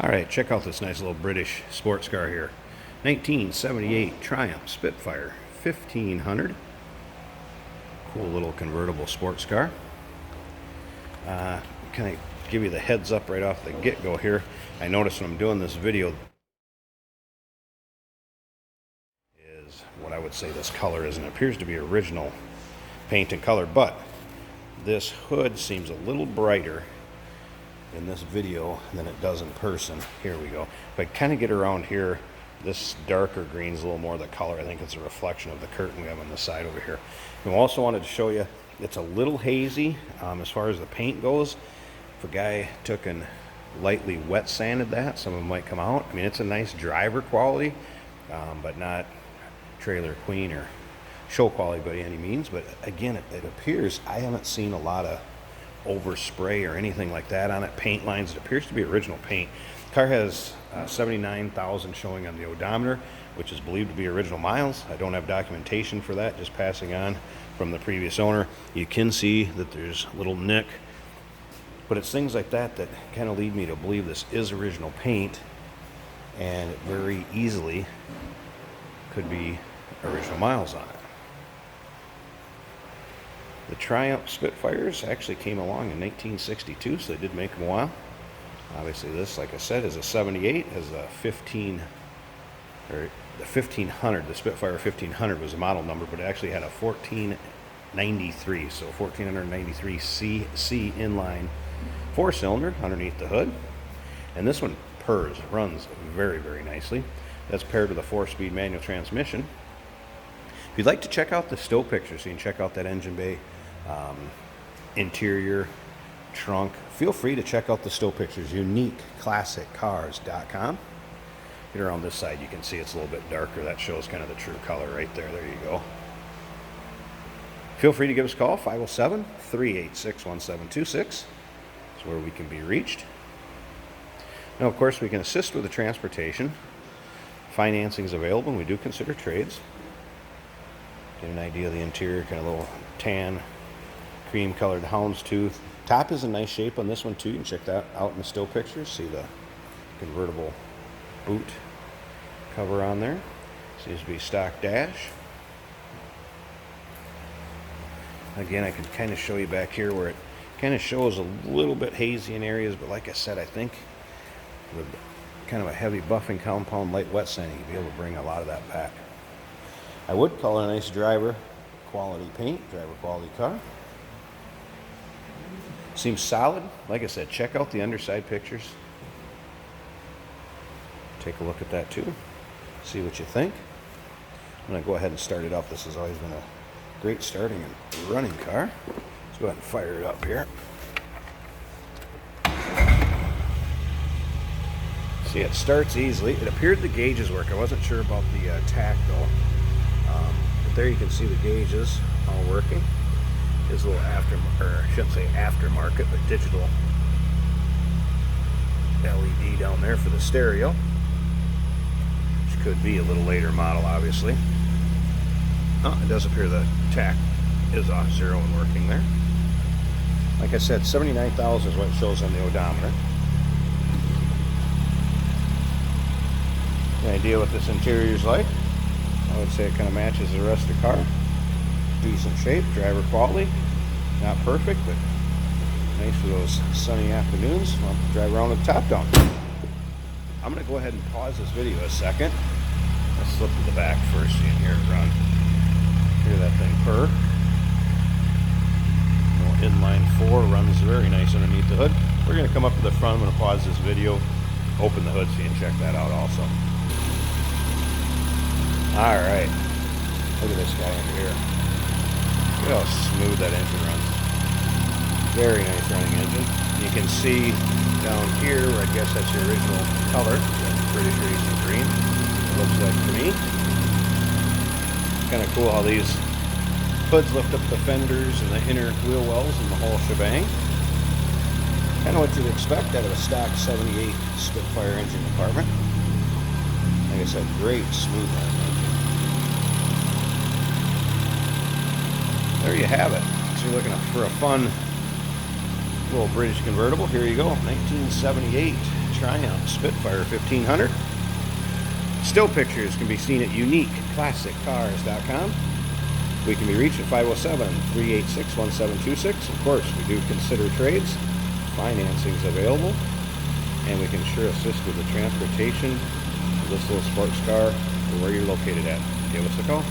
All right, check out this nice little British sports car here. 1978 Triumph Spitfire 1500. Cool little convertible sports car. Kind of give you the heads up right off the get-go here. I noticed when I'm doing this video is what I would say this color is, and it appears to be original paint and color, but this hood seems a little brighter in this video than it does in person. Here we go. If I kind of get around here, this darker green is a little more the color. I think it's a reflection of the curtain we have on the side over here. And I also wanted to show you, it's a little hazy as far as the paint goes. If a guy took and lightly wet sanded that, some of them might come out. I mean, it's a nice driver quality, but not trailer queen or show quality by any means. But again, it appears, I haven't seen a lot of overspray or anything like that on it. Paint lines, it appears to be original paint. The car has 79,000 showing on the odometer, which is believed to be original miles. I don't have documentation for that, just passing on from the previous owner. You can see that there's a little nick, but it's things like that that kind of lead me to believe this is original paint, and it very easily could be original miles on it. The Triumph Spitfires actually came along in 1962, so they did make them a while. Obviously this, like I said, is a 78, has a 1500. The Spitfire 1500 was the model number, but it actually had a 1493, so 1493 C inline 4-cylinder underneath the hood. And this one purrs, runs very, very nicely. That's paired with a 4-speed manual transmission. If you'd like to check out the stow pictures, so you can check out that engine bay, interior, trunk, feel free to check out the stow pictures, uniqueclassiccars.com. Get around this side, you can see it's a little bit darker. That shows kind of the true color right there. There you go. Feel free to give us a call, 507-386-1726. That's where we can be reached. Now, of course, we can assist with the transportation. Financing is available, and we do consider trades. Get an idea of the interior, kind of a little tan, cream colored houndstooth. Top is in nice shape on this one too. You can check that out in the still pictures. See the convertible boot cover on there. Seems to be stock dash. Again, I can kind of show you back here where it kind of shows a little bit hazy in areas, but like I said, I think with kind of a heavy buffing compound, light wet sanding, you'll be able to bring a lot of that back. I would call it a nice driver quality paint, driver quality car. Seems solid. Like I said, check out the underside pictures. Take a look at that too. See what you think. I'm going to go ahead and start it up. This has always been a great starting and running car. Let's go ahead and fire it up here. See, it starts easily. It appeared the gauges work. I wasn't sure about the tack though. But there you can see the gauges all working. Is a little I shouldn't say aftermarket, but digital LED down there for the stereo, which could be a little later model, obviously. Oh, it does appear the tack is off zero and working there. Like I said, 79,000 is what it shows on the odometer. Any idea what this interior is like? I would say it kind of matches the rest of the car. Decent shape, driver quality, not perfect, but nice for those sunny afternoons. I'll drive around with the top down. I'm going to go ahead and pause this video a second. Let's slip to the back first so you can hear it run. Hear that thing purr. Little inline 4 runs very nice underneath the hood. We're going to come up to the front. I'm going to pause this video, open the hood so you can check that out also. Alright, look at this guy under here. Look at how smooth that engine runs. Very nice running engine. You can see down here, where I guess that's the original color, that's British racing green, it looks like to me. Kind of cool how these hoods lift up the fenders and the inner wheel wells and the whole shebang. Kind of what you'd expect out of a stock 78 Spitfire engine compartment. Like I said, great smooth running engine. There you have it. So you're looking for a fun little British convertible. Here you go, 1978 Triumph Spitfire 1500. Still pictures can be seen at uniqueclassiccars.com. We can be reached at 507-386-1726. Of course, we do consider trades. Financing is available. And we can sure assist with the transportation of this little sports car to where you're located at. Give us a call.